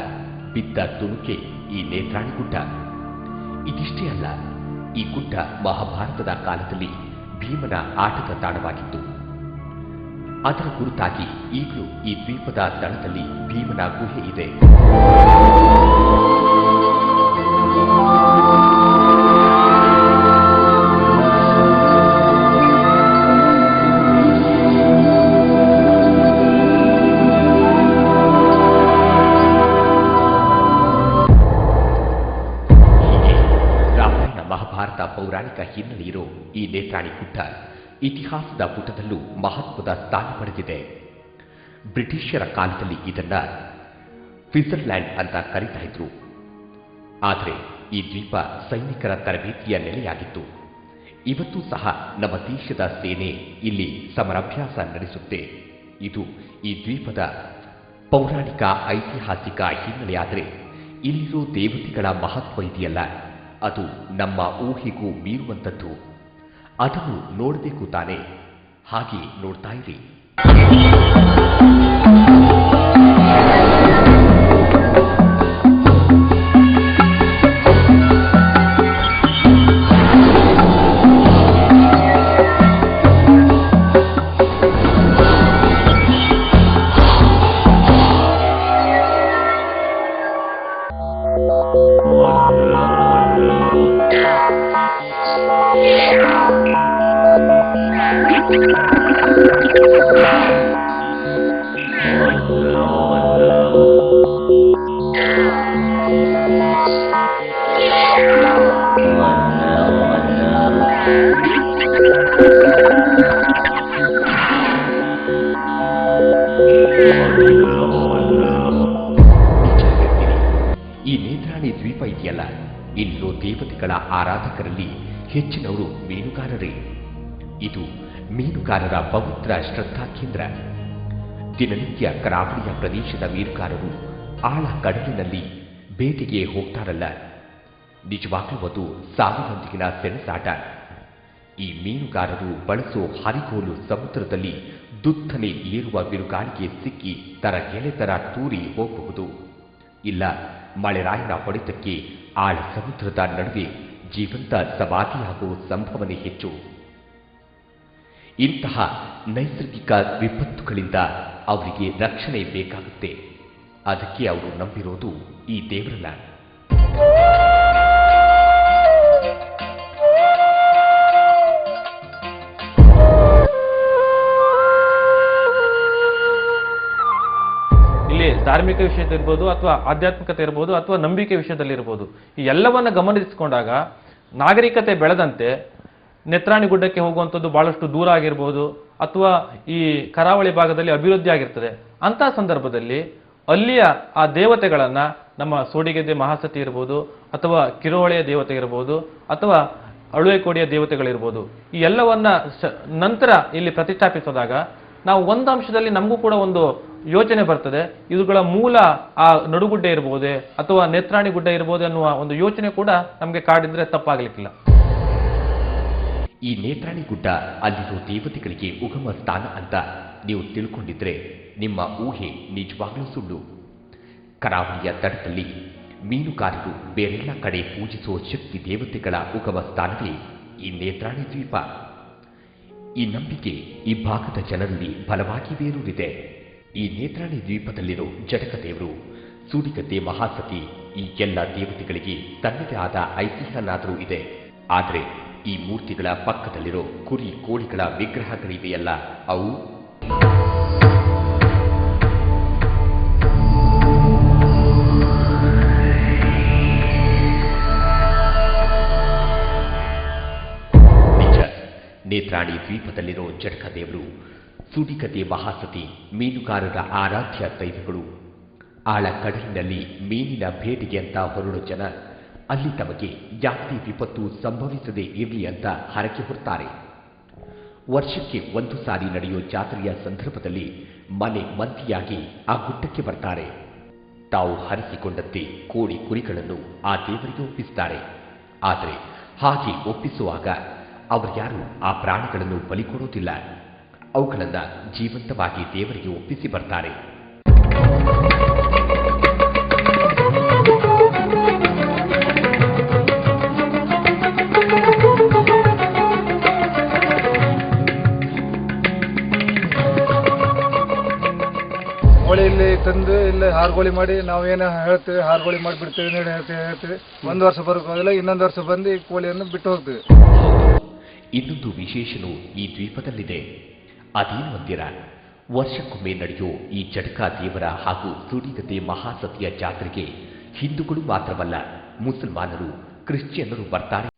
ಬಿದ್ದ ತುಣುಕೆ ಈ ನೇತ್ರಾಣಿ ಗುಡ್ಡ. ಇದಿಷ್ಟೇ ಅಲ್ಲ, ಈ ಗುಡ್ಡ ಮಹಾಭಾರತದ ಕಾಲದಲ್ಲಿ ಭೀಮನ ಆಟದ ತಾಣವಾಗಿತ್ತು. ಅದರ ಕುರಿತಾಗಿ ಈಗಲೂ ಈ ದ್ವೀಪದ ದಳದಲ್ಲಿ ಭೀಮನ ಗುಹೆ ಇದೆ. ಪೌರಾಣಿಕ ಹಿನ್ನೆಲೆಯಿರೋ ಈ ನೇತ್ರಾಣಿ ಗುಡ್ಡ ಇತಿಹಾಸದ ಪುಟದಲ್ಲೂ ಮಹತ್ವದ ಸ್ಥಾನ ಪಡೆದಿದೆ. ಬ್ರಿಟಿಷರ ಕಾಲದಲ್ಲಿ ಇದನ್ನ ಸ್ವಿಟ್ಜರ್ಲ್ಯಾಂಡ್ ಅಂತ ಕರೀತಾ ಇದ್ರು. ಆದರೆ ಈ ದ್ವೀಪ ಸೈನಿಕರ ತರಬೇತಿಯ ನೆಲೆಯಾಗಿತ್ತು. ಇವತ್ತೂ ಸಹ ನಮ್ಮ ದೇಶದ ಸೇನೆ ಇಲ್ಲಿ ಸಮರಾಭ್ಯಾಸ ನಡೆಸುತ್ತೆ. ಇದು ಈ ದ್ವೀಪದ ಪೌರಾಣಿಕ ಐತಿಹಾಸಿಕ ಹಿನ್ನೆಲೆಯಾದರೆ ಇಲ್ಲಿರೋ ದೇವತೆಗಳ ಮಹತ್ವ ಇದೆಯಲ್ಲ, ಅದು ನಮ್ಮ ಊಹೆಗೂ ಮೀರುವಂಥದ್ದು. ಅದನ್ನು ನೋಡಬೇಕು ತಾನೇ? ಹಾಗೆ ನೋಡ್ತಾ ಇರಿ. ಈ ನೇತ್ರಾಣಿ ದ್ವೀಪ ಇದೆಯಲ್ಲ, ಇಲ್ಲಿರೋ ದೇವತೆಗಳ ಆರಾಧಕರಲ್ಲಿ ಹೆಚ್ಚಿನವರು ಮೀನುಗಾರರೇ. ಇದು ಮೀನುಗಾರರ ಪವಿತ್ರ ಶ್ರದ್ಧಾ ಕೇಂದ್ರ. ದಿನನಿತ್ಯ ಕರಾವಳಿಯ ಪ್ರದೇಶದ ಮೀನುಗಾರರು ಆಳ ಕಡಲಿನಲ್ಲಿ ಬೇಟೆಗೆ ಹೋಗ್ತಾರಲ್ಲ, ನಿಜವಾಗ್ಲೂ ಅದು ಸಾವಿನೊಂದಿಗಿನ ಸೆಣಸಾಟ. ಈ ಮೀನುಗಾರರು ಬಳಸೋ ಹರಿಗೋಲು ಸಮುದ್ರದಲ್ಲಿ ದುತ್ತನೆ ಏರುವ ಬಿರುಗಾಳಿಗೆ ಸಿಕ್ಕಿ ತರ ತೂರಿ ಹೋಗಬಹುದು. ಇಲ್ಲ ಮಳೆರಾಯನ ಹೊಡೆತಕ್ಕೆ ಆಳ ಸಮುದ್ರದ ನಡುವೆ ಜೀವಂತ ಸಮಾಧಿಯಾಗುವ ಸಂಭವನೆ ಹೆಚ್ಚು. ಇಂತಹ ನೈಸರ್ಗಿಕ ವಿಪತ್ತುಗಳಿಂದ ಅವರಿಗೆ ರಕ್ಷಣೆ ಬೇಕಾಗುತ್ತೆ. ಅದಕ್ಕೆ ಅವರು ನಂಬಿರೋದು ಈ ದೇವರನ್ನ. ಇಲ್ಲಿ ಧಾರ್ಮಿಕ ವಿಷಯದಲ್ಲಿರ್ಬೋದು ಅಥವಾ ಆಧ್ಯಾತ್ಮಿಕತೆ ಇರ್ಬೋದು ಅಥವಾ ನಂಬಿಕೆ ವಿಷಯದಲ್ಲಿರ್ಬೋದು, ಈ ಎಲ್ಲವನ್ನ ಗಮನಿಸಿಕೊಂಡಾಗ ನಾಗರಿಕತೆ ಬೆಳೆದಂತೆ ನೇತ್ರಾಣಿ ಗುಡ್ಡಕ್ಕೆ ಹೋಗುವಂಥದ್ದು ಬಹಳಷ್ಟು ದೂರ ಆಗಿರ್ಬೋದು ಅಥವಾ ಈ ಕರಾವಳಿ ಭಾಗದಲ್ಲಿ ಅಭಿವೃದ್ಧಿ ಆಗಿರ್ತದೆ. ಅಂಥ ಸಂದರ್ಭದಲ್ಲಿ ಅಲ್ಲಿಯ ಆ ದೇವತೆಗಳನ್ನ ನಮ್ಮ ಸೋಡಿಗೆದ್ದೆ ಮಹಾಸತಿ ಇರ್ಬೋದು ಅಥವಾ ಕಿರುಹೊಳೆಯ ದೇವತೆ ಇರ್ಬೋದು ಅಥವಾ ಅಳುವೆಕೋಡಿಯ ದೇವತೆಗಳಿರ್ಬೋದು, ಈ ಎಲ್ಲವನ್ನ ನಂತರ ಇಲ್ಲಿ ಪ್ರತಿಷ್ಠಾಪಿಸಿದಾಗ ನಾವು ಒಂದು ಅಂಶದಲ್ಲಿ ನಮಗೂ ಕೂಡ ಒಂದು ಯೋಚನೆ ಬರ್ತದೆ, ಇವುಗಳ ಮೂಲ ಆ ನಡುಗುಡ್ಡೆ ಇರಬಹುದೇ ಅಥವಾ ನೇತ್ರಾಣಿ ಗುಡ್ಡ ಇರಬಹುದು ಅನ್ನುವ ಒಂದು ಯೋಚನೆ ಕೂಡ ನಮಗೆ ಕಾಡಿದ್ರೆ ತಪ್ಪಾಗಲಿಕ್ಕಿಲ್ಲ. ಈ ನೇತ್ರಾಣಿ ಗುಡ್ಡ ಅಲ್ಲಿರೋ ದೇವತೆಗಳಿಗೆ ಉಗಮ ಸ್ಥಾನ ಅಂತ ನೀವು ತಿಳ್ಕೊಂಡಿದ್ರೆ ನಿಮ್ಮ ಊಹೆ ನಿಜವಾಗ್ಲೂ ಸುಳ್ಳು. ಕರಾವಳಿಯ ತಟದಲ್ಲಿ ಮೀನುಗಾರರು ಬೇರೆಲ್ಲ ಕಡೆ ಪೂಜಿಸುವ ಶಕ್ತಿ ದೇವತೆಗಳ ಉಗಮ ಸ್ಥಾನವೇ ಈ ನೇತ್ರಾಣಿ ದ್ವೀಪ. ಈ ನಂಬಿಕೆ ಈ ಭಾಗದ ಜನರಲ್ಲಿ ಬಲವಾಗಿ ಬೇರೂರಿದೆ. ಈ ನೇತ್ರಾಣಿ ದ್ವೀಪದಲ್ಲಿರೋ ಜಟಕ ದೇವರು, ಸೂಡಿಗದ್ದೆ ಮಹಾಸತಿ, ಈ ಎಲ್ಲ ದೇವತೆಗಳಿಗೆ ತನ್ನದೇ ಆದ ಐತಿಹ್ಯನಾದರೂ ಇದೆ. ಆದರೆ ಈ ಮೂರ್ತಿಗಳ ಪಕ್ಕದಲ್ಲಿರೋ ಕುರಿ ಕೋಳಿಗಳ ವಿಗ್ರಹಗಳಿವೆಯಲ್ಲ, ಅವು ನಿಜ. ನೇತ್ರಾಣಿ ದ್ವೀಪದಲ್ಲಿರೋ ಜಟಕ ದೇವರು, ಸೂಡಿಗದ್ದೆ ಮಹಾಸತಿ ಮೀನುಗಾರರ ಆರಾಧ್ಯ ದೈವಗಳು. ಆಳ ಕಡಲಿನಲ್ಲಿ ಮೀನಿನ ಬೇಟೆಗೆ ಅಂತ ಹೊರಡೋ ಜನ ಅಲ್ಲಿ ತಮಗೆ ಯಾವುದೇ ವಿಪತ್ತು ಸಂಭವಿಸದೇ ಇರಲಿ ಅಂತ ಹರಕೆ ಹೊರ್ತಾರೆ. ವರ್ಷಕ್ಕೆ ಒಂದು ಸಾರಿ ನಡೆಯೋ ಜಾತ್ರೆಯ ಸಂದರ್ಭದಲ್ಲಿ ಮನೆ ಮಂದಿಯಾಗಿ ಆ ಗುಡ್ಡಕ್ಕೆ ಬರ್ತಾರೆ. ತಾವು ಹರಿಸಿಕೊಂಡಂತೆ ಕೋಳಿ ಕುರಿಗಳನ್ನು ಆ ದೇವರಿಗೆ ಒಪ್ಪಿಸ್ತಾರೆ. ಆದರೆ ಹಾಗೆ ಒಪ್ಪಿಸುವಾಗ ಅವರ್ಯಾರು ಆ ಪ್ರಾಣಿಗಳನ್ನು ಬಲಿ ಕೊಡೋದಿಲ್ಲ. ಅವುಗಳನ್ನು ಜೀವಂತವಾಗಿ ದೇವರಿಗೆ ಒಪ್ಪಿಸಿ ಬರ್ತಾರೆ. ಕೋಳಿ ಇಲ್ಲಿ ತಂದು ಇಲ್ಲಿ ಹಾರ್ಗೋಳಿ ಮಾಡಿ ನಾವೇನು ಹೇಳ್ತೀವಿ, ಹಾರ್ಗೋಳಿ ಮಾಡಿಬಿಡ್ತೀವಿ, ಹೇಳ್ತೀವಿ. ಒಂದು ವರ್ಷ ಬರೋಕ್ಕಾಗಲ್ಲ, ಇನ್ನೊಂದು ವರ್ಷ ಬಂದು ಈ ಕೋಳಿಯನ್ನು ಬಿಟ್ಟು ಹೋಗ್ತೀವಿ. ಇನ್ನೊಂದು ವಿಶೇಷನೂ ಈ ದ್ವೀಪದಲ್ಲಿದೆ. ಅದೇನು ಅಂತೀರ? ವರ್ಷಕ್ಕೊಮ್ಮೆ ನಡೆಯೋ ಈ ಜಟಕ ದೇವರ ಹಾಗೂ ಸೂಡಿಗದ್ದೆ ಮಹಾಸತಿಯ ಜಾತ್ರೆಗೆ ಹಿಂದೂಗಳು ಮಾತ್ರವಲ್ಲ, ಮುಸಲ್ಮಾನರು, ಕ್ರಿಶ್ಚಿಯನ್ನರು ಬರ್ತಾರೆ.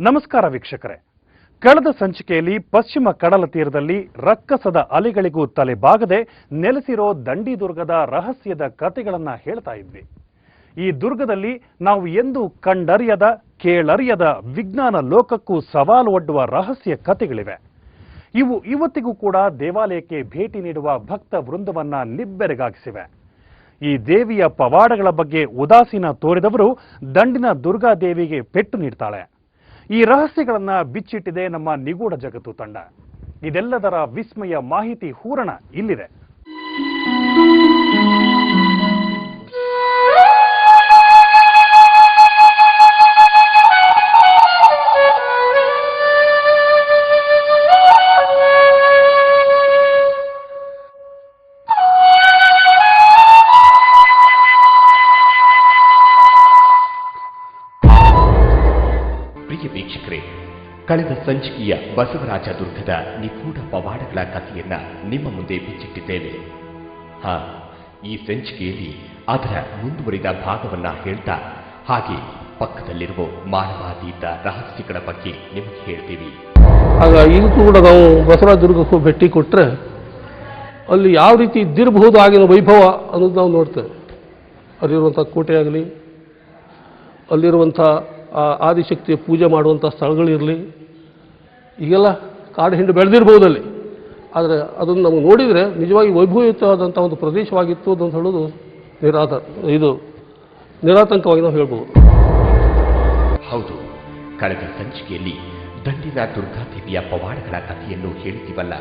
ನಮಸ್ಕಾರ ವೀಕ್ಷಕರೇ. ಕಳೆದ ಸಂಚಿಕೆಯಲ್ಲಿ ಪಶ್ಚಿಮ ಕಡಲ ತೀರದಲ್ಲಿ ರಕ್ಕಸದ ಅಲೆಗಳಿಗೂ ತಲೆಬಾಗದೆ ನೆಲೆಸಿರೋ ದಂಡಿದುರ್ಗದ ರಹಸ್ಯದ ಕಥೆಗಳನ್ನ ಹೇಳ್ತಾ ಇದ್ವಿ. ಈ ದುರ್ಗದಲ್ಲಿ ನಾವು ಎಂದೂ ಕಂಡರಿಯದ ಕೇಳರಿಯದ ವಿಜ್ಞಾನ ಲೋಕಕ್ಕೂ ಸವಾಲು ಒಡ್ಡುವ ರಹಸ್ಯ ಕಥೆಗಳಿವೆ. ಇವು ಇವತ್ತಿಗೂ ಕೂಡ ದೇವಾಲಯಕ್ಕೆ ಭೇಟಿ ನೀಡುವ ಭಕ್ತ ವೃಂದವನ್ನ ನಿಬ್ಬೆರಗಾಗಿಸಿವೆ. ಈ ದೇವಿಯ ಪವಾಡಗಳ ಬಗ್ಗೆ ಉದಾಸೀನ ತೋರಿದವರು ದಂಡಿನ ದುರ್ಗಾದೇವಿಗೆ ಪೆಟ್ಟು ನೀಡ್ತಾಳೆ. ಈ ರಹಸ್ಯಗಳನ್ನ ಬಿಚ್ಚಿಟ್ಟಿದೆ ನಮ್ಮ ನಿಗೂಢ ಜಗತ್ತು ತಂಡ. ಇದೆಲ್ಲದರ ವಿಸ್ಮಯ ಮಾಹಿತಿ ಹೂರಣ ಇಲ್ಲಿದೆ. ವೀಕ್ಷಕರೇ, ಕಳೆದ ಸಂಚಿಕೆಯ ಬಸವರಾಜ ದುರ್ಗದ ನಿಗೂಢ ಪವಾಡಗಳ ಕಥೆಯನ್ನ ನಿಮ್ಮ ಮುಂದೆ ಬಿಚ್ಚಿಟ್ಟಿದ್ದೇವೆ. ಈ ಸಂಚಿಕೆಯಲ್ಲಿ ಅದರ ಮುಂದುವರಿದ ಭಾಗವನ್ನ ಹೇಳ್ತಾ ಹಾಗೆ ಪಕ್ಕದಲ್ಲಿರುವ ಮಾನವಾತೀತ ರಹಸ್ಯಗಳ ಬಗ್ಗೆ ನಿಮಗೆ ಹೇಳ್ತೀವಿ. ಆಗ ಇದಕ್ಕೂ ಕೂಡ ನಾವು ಬಸವರಾಜ ದುರ್ಗಕ್ಕೂ ಭೇಟಿ ಕೊಟ್ಟರೆ ಅಲ್ಲಿ ಯಾವ ರೀತಿ ಇದ್ದಿರಬಹುದು ಆಗಿನ ವೈಭವ ಅನ್ನೋದು ನಾವು ನೋಡ್ತೇವೆ. ಅಲ್ಲಿರುವಂಥ ಕೋಟೆ ಆಗಲಿ, ಅಲ್ಲಿರುವಂಥ ಆದಿಶಕ್ತಿಯ ಪೂಜೆ ಮಾಡುವಂಥ ಸ್ಥಳಗಳಿರಲಿ, ಈಗೆಲ್ಲ ಕಾಡು ಹಿಂಡು ಬೆಳೆದಿರ್ಬೋದು ಅಲ್ಲಿ. ಆದರೆ ಅದನ್ನು ನಮಗೆ ನೋಡಿದರೆ ನಿಜವಾಗಿ ವೈಭವಯುತವಾದಂಥ ಒಂದು ಪ್ರದೇಶವಾಗಿತ್ತು ಅಂತ ಹೇಳೋದು ನಿರಾತಂಕವಾಗಿ ನಾವು ಹೇಳ್ಬೋದು. ಹೌದು, ಕಳೆದ ಸಂಚಿಕೆಯಲ್ಲಿ ದಂಡಿನ ದುರ್ಗಾದೇವಿಯ ಪವಾಡಗಳ ಕಥೆಯನ್ನು ಹೇಳಿದ್ದೀವಲ್ಲ.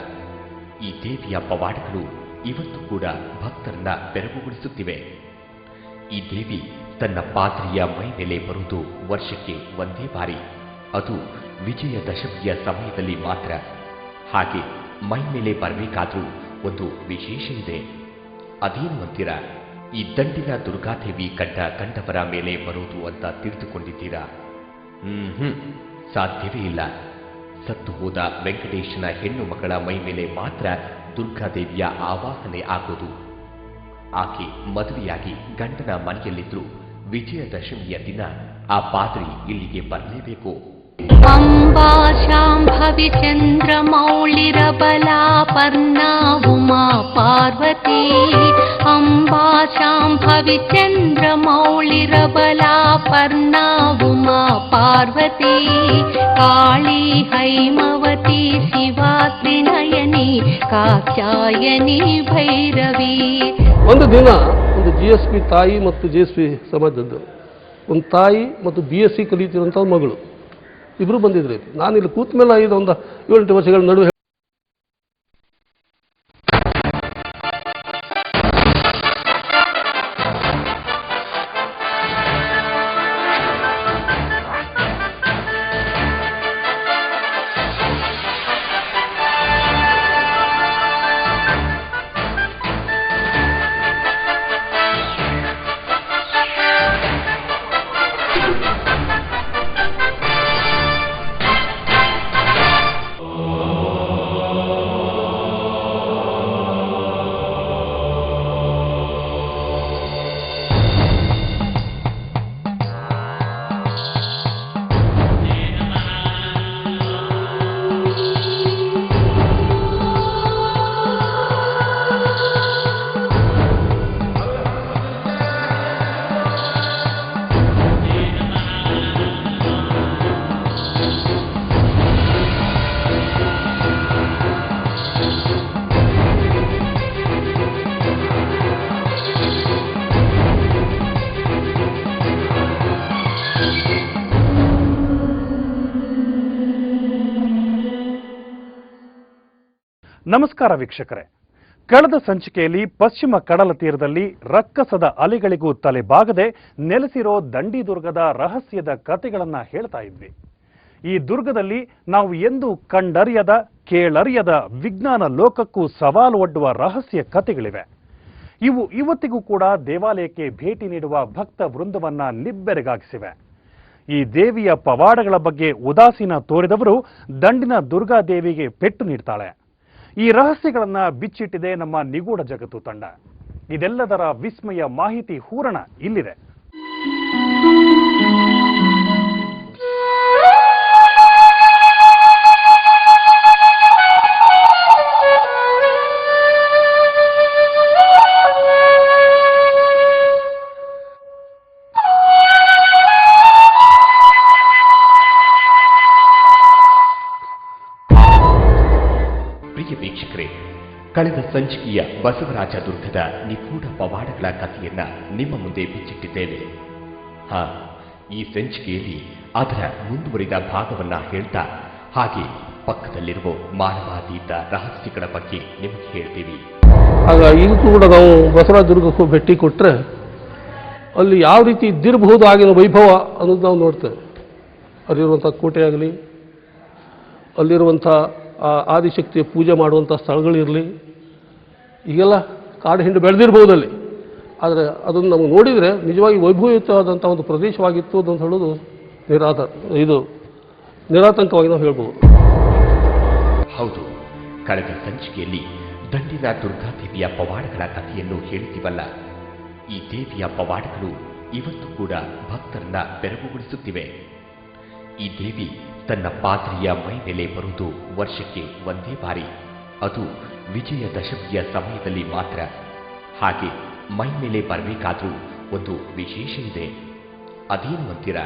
ಈ ದೇವಿಯ ಪವಾಡಗಳು ಇವತ್ತು ಕೂಡ ಭಕ್ತರನ್ನ ಬೆರಗುಗೊಳಿಸುತ್ತಿವೆ. ಈ ದೇವಿ ತನ್ನ ಪಾತ್ರೆಯ ಮೈ ಮೇಲೆ ಬರುವುದು ವರ್ಷಕ್ಕೆ ಒಂದೇ ಬಾರಿ, ಅದು ವಿಜಯದಶಮಿಯ ಸಮಯದಲ್ಲಿ ಮಾತ್ರ. ಹಾಗೆ ಮೈ ಮೇಲೆ ಬರಬೇಕಾದ್ರೂ ಒಂದು ವಿಶೇಷ ಇದೆ. ಅದೇನು ಅಂತೀರಾ? ಈ ದಂಡಿನ ದುರ್ಗಾದೇವಿ ಕಂಡವರ ಮೇಲೆ ಬರುವುದು ಅಂತ ತಿಳಿದುಕೊಂಡಿದ್ದೀರಾ? ಸಾಧ್ಯವೇ ಇಲ್ಲ. ಸತ್ತು ಹೋದ ವೆಂಕಟೇಶನ ಹೆಣ್ಣು ಮಗಳ ಮೈ ಮೇಲೆ ಮಾತ್ರ ದುರ್ಗಾದೇವಿಯ ಆವಾಹನೆ ಆಗೋದು. ಆಕೆ ಮದುವೆಯಾಗಿ ಗಂಡನ ಮನೆಯಲ್ಲಿದ್ರು ವಿಜಯದಶಮಿಯ ದಿನ ಆ ಪಾದ್ರಿ ಇಲ್ಲಿಗೆ ಬರಲೇಬೇಕು. ಅಂಬಾ ಶಾಂಭವಿ ಚಂದ್ರಮೌಳಿರಬಲಾ ಪರ್ಣಾ ಉಮಾ ಪಾರ್ವತಿ. ಅಂಬಾ ಶಾಂಭವಿ ಚಂದ್ರಮೌಳಿರಬಲಾ ಪರ್ಣಾ ಉಮಾ ಪಾರ್ವತಿ. ಕಾಳಿ ಹೈಮವತಿ ಶಿವಾ ತ್ರಿನಯನಿ ಕಾತ್ಯಾಯನಿ ಭೈರವಿ. ಒಂದು ದಿನ ಒಂದು GSP ತಾಯಿ ಮತ್ತು JSP ಸಮಾಜದ್ದು ಒಂದು ತಾಯಿ ಮತ್ತು BSc ಕಲಿತಿರುವಂಥ ಮಗಳು ಇಬ್ಬರು ಬಂದಿದ್ರು. ನಾನು ಇಲ್ಲಿ ಕೂತ ಮೇಲೆ ಒಂದು 7-8 ವರ್ಷಗಳ ನಡುವೆ ನಮಸ್ಕಾರ ವೀಕ್ಷಕರೇ. ಕಳೆದ ಸಂಚಿಕೆಯಲ್ಲಿ ಪಶ್ಚಿಮ ಕಡಲ ತೀರದಲ್ಲಿ ರಕ್ಕಸದ ಅಲೆಗಳಿಗೂ ತಲೆಬಾಗದೆ ನೆಲೆಸಿರೋ ದಂಡಿದುರ್ಗದ ರಹಸ್ಯದ ಕಥೆಗಳನ್ನ ಹೇಳ್ತಾ ಇದ್ವಿ. ಈ ದುರ್ಗದಲ್ಲಿ ನಾವು ಎಂದೂ ಕಂಡರಿಯದ ಕೇಳರಿಯದ ವಿಜ್ಞಾನ ಲೋಕಕ್ಕೂ ಸವಾಲು ಒಡ್ಡುವ ರಹಸ್ಯ ಕಥೆಗಳಿವೆ. ಇವು ಇವತ್ತಿಗೂ ಕೂಡ ದೇವಾಲಯಕ್ಕೆ ಭೇಟಿ ನೀಡುವ ಭಕ್ತ ವೃಂದವನ್ನ ನಿಬ್ಬೆರಗಾಗಿಸಿವೆ. ಈ ದೇವಿಯ ಪವಾಡಗಳ ಬಗ್ಗೆ ಉದಾಸೀನ ತೋರಿದವರು ದಂಡಿನ ದುರ್ಗಾದೇವಿಗೆ ಪೆಟ್ಟು ನೀಡ್ತಾಳೆ. ಈ ರಹಸ್ಯಗಳನ್ನ ಬಿಚ್ಚಿಟ್ಟಿದೆ ನಮ್ಮ ನಿಗೂಢ ಜಗತ್ತು ತಂಡ. ಇದೆಲ್ಲದರ ವಿಸ್ಮಯ ಮಾಹಿತಿ ಹೂರಣ ಇಲ್ಲಿದೆ. ಪ್ರಿಯ ವೀಕ್ಷಕರೇ, ಕಳೆದ ಸಂಚಿಕೆಯ ಬಸವರಾಜ ದುರ್ಗದ ನಿಗೂಢ ಪವಾಡಗಳ ಕಥೆಯನ್ನ ನಿಮ್ಮ ಮುಂದೆ ಬಿಚ್ಚಿಟ್ಟಿದ್ದೇವೆ. ಈ ಸಂಚಿಕೆಯಲ್ಲಿ ಅದರ ಮುಂದುವರಿದ ಭಾಗವನ್ನ ಹೇಳ್ತಾ ಹಾಗೆ ಪಕ್ಕದಲ್ಲಿರುವ ಮಾನವಾತೀತ ರಹಸ್ಯಗಳ ಬಗ್ಗೆ ನಿಮಗೆ ಹೇಳ್ತೀವಿ. ಆಗ ಈಗ ಕೂಡ ನಾವು ಬಸವರಾಜ ದುರ್ಗಕ್ಕೂ ಭೇಟಿ ಕೊಟ್ಟರೆ ಅಲ್ಲಿ ಯಾವ ರೀತಿ ಇದ್ದಿರಬಹುದು ಆಗಿನ ವೈಭವ ಅನ್ನೋದು ನಾವು ನೋಡ್ತೇವೆ. ಅಲ್ಲಿರುವಂಥ ಕೋಟೆ ಆಗಲಿ, ಅಲ್ಲಿರುವಂಥ ಆದಿಶಕ್ತಿಯ ಪೂಜೆ ಮಾಡುವಂಥ ಸ್ಥಳಗಳಿರಲಿ, ಈಗೆಲ್ಲ ಕಾಡು ಹಿಂಡು ಬೆಳೆದಿರ್ಬೋದು ಅಲ್ಲಿ. ಆದರೆ ಅದನ್ನು ನಮಗೆ ನೋಡಿದರೆ ನಿಜವಾಗಿ ವೈಭವಯುತವಾದಂಥ ಒಂದು ಪ್ರದೇಶವಾಗಿತ್ತು ಅಂತ ಹೇಳೋದು ನಿರಾತಂಕವಾಗಿ ನಾವು ಹೇಳ್ಬೋದು. ಹೌದು, ಕಳೆದ ಸಂಚಿಕೆಯಲ್ಲಿ ದಂಡಿನ ದುರ್ಗಾದೇವಿಯ ಪವಾಡಗಳ ಕಥೆಯನ್ನು ಹೇಳಿದ್ದೀವಲ್ಲ. ಈ ದೇವಿಯ ಪವಾಡಗಳು ಇವತ್ತು ಕೂಡ ಭಕ್ತರನ್ನ ಬೆರಗುಗೊಳಿಸುತ್ತಿವೆ. ಈ ದೇವಿ ತನ್ನ ಪಾತ್ರೆಯ ಮೈ ಮೇಲೆ ಬರುವುದು ವರ್ಷಕ್ಕೆ ಒಂದೇ ಬಾರಿ, ಅದು ವಿಜಯದಶಮಿಯ ಸಮಯದಲ್ಲಿ ಮಾತ್ರ. ಹಾಗೆ ಮೈ ಮೇಲೆ ಬರಬೇಕಾದ್ರೂ ಒಂದು ವಿಶೇಷ ಇದೆ. ಅದೇನು ಅಂತೀರಾ?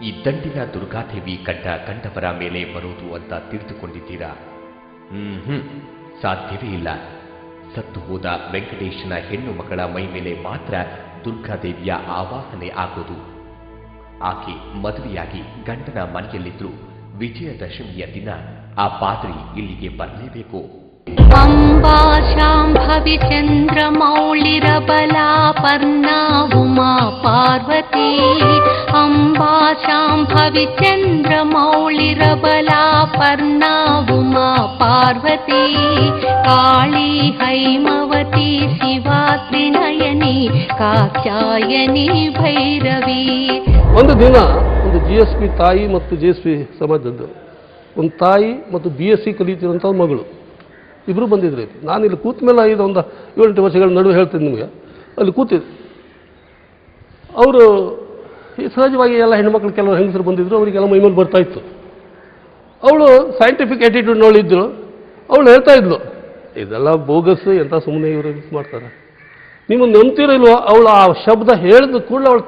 ಈ ದಂಡಿನ ದುರ್ಗಾದೇವಿ ಕಂಡವರ ಮೇಲೆ ಬರುವುದು ಅಂತ ತಿಳಿದುಕೊಂಡಿದ್ದೀರಾ? ಸಾಧ್ಯವೇ ಇಲ್ಲ. ಸತ್ತು ಹೋದ ವೆಂಕಟೇಶನ ಹೆಣ್ಣು ಮಕ್ಕಳ ಮೈ ಮೇಲೆ ಮಾತ್ರ ದುರ್ಗಾದೇವಿಯ ಆವಾಹನೆ ಆಗೋದು. ಆಕೆ ಮದುವೆಯಾಗಿ ಗಂಡನ ಮನೆಯಲ್ಲಿದ್ದರೂ ವಿಜಯದಶಮಿಯ ದಿನ ಆ ಪಾದ್ರಿ ಇಲ್ಲಿಗೆ ಬರಲೇಬೇಕು. ಅಂಬಾ ಶಾಂಭವಿ ಚಂದ್ರಮೌಳಿರಬಲಾ ಪರ್ಣಾ ಉಮಾ ಪಾರ್ವತಿ. ಅಂಬಾ ಶಾಂಭವಿ ಚಂದ್ರಮೌಳಿರಬಲಾ ಪರ್ಣಾ ಉಮಾ ಪಾರ್ವತಿ. ಕಾಳಿ ಹೈಮವತಿ ಶಿವಾ ತ್ರಿನಯನಿ ಕಾತ್ಯಾಯನಿ ಭೈರವಿ. ಒಂದು ದಿನ ಒಂದು GSP ತಾಯಿ ಮತ್ತು JSP ಸಮಾಜದ್ದು ಒಂದು ತಾಯಿ ಮತ್ತು BSc ಕಲಿತಿರುವಂಥ ಮಗಳು ಇಬ್ಬರು ಬಂದಿದ್ರು. ನಾನು ಇಲ್ಲಿ ಕೂತ ಮೇಲೆ ಒಂದು 7-8 ವರ್ಷಗಳ ನಡುವೆ ಹೇಳ್ತೀನಿ ನಿಮಗೆ. ಅಲ್ಲಿ ಕೂತಿದ್ದೆ. ಅವರು ಸಹಜವಾಗಿ ಎಲ್ಲ ಹೆಣ್ಮಕ್ಳು ಕೆಲವರು ಹೆಂಗಸರು ಬಂದಿದ್ರು, ಅವರಿಗೆಲ್ಲ ಮೈಮೇಲೆ ಬರ್ತಾಯಿತ್ತು. ಅವಳು ಸೈಂಟಿಫಿಕ್ ಆ್ಯಟಿಟ್ಯೂಡ್ನವಳಿದ್ದರು. ಅವಳು ಹೇಳ್ತಾ ಇದ್ಲು, ಇದೆಲ್ಲ ಬೋಗಸ್, ಎಂಥ ಸುಮ್ಮನೆ ಇವರು ಮಾಡ್ತಾರೆ, ನಿಮ್ಮನ್ನು ನಂಬ್ತಿರೋ ಇಲ್ವೋ. ಅವಳು ಆ ಶಬ್ದ ಹೇಳಿದ ಕೂಡಲೇ ಅವಳು